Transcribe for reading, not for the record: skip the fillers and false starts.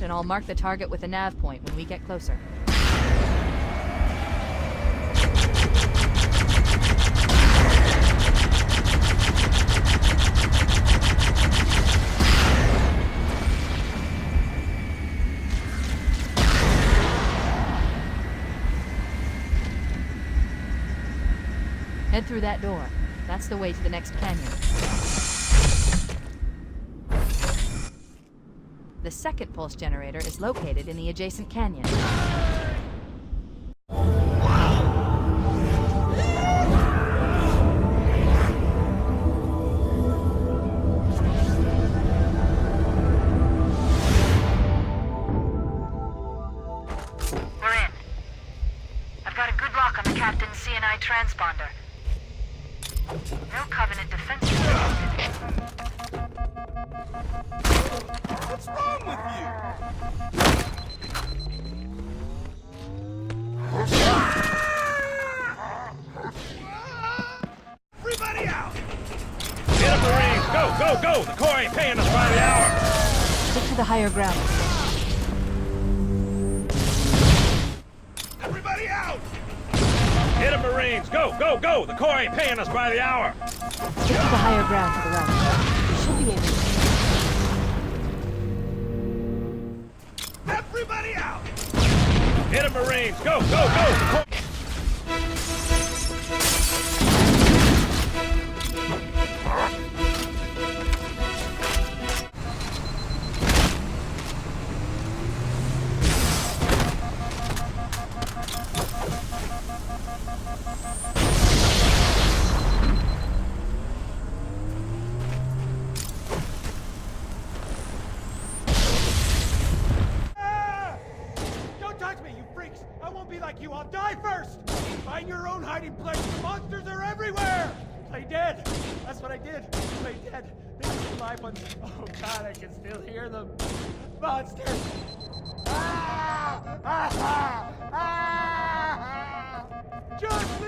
and I'll mark the target with a nav point when we get closer. Head through that door. That's the way to the next canyon. The second pulse generator is located in the adjacent canyon. We're in. I've got a good lock on the Captain's CNI transponder. No Covenant defenses detected. What's wrong with you? Everybody out! Get up, Marines! Go, go, go! The Corps ain't paying us by the hour! Stick to the higher ground. Everybody out! Get up, Marines! Go, go, go! The Corps ain't paying us by the hour! Stick to the higher ground to the right. Should be able to. Everybody out! Get up, Marines! Go, go, go! The Corps... Touch me, you freaks! I won't be like you, I'll die first! Find your own hiding place, the monsters are everywhere! Play dead! That's what I did! Play dead! They were the live ones. Oh god, I can still hear them! Monsters! Ah! Ah! Ah! Ah! Just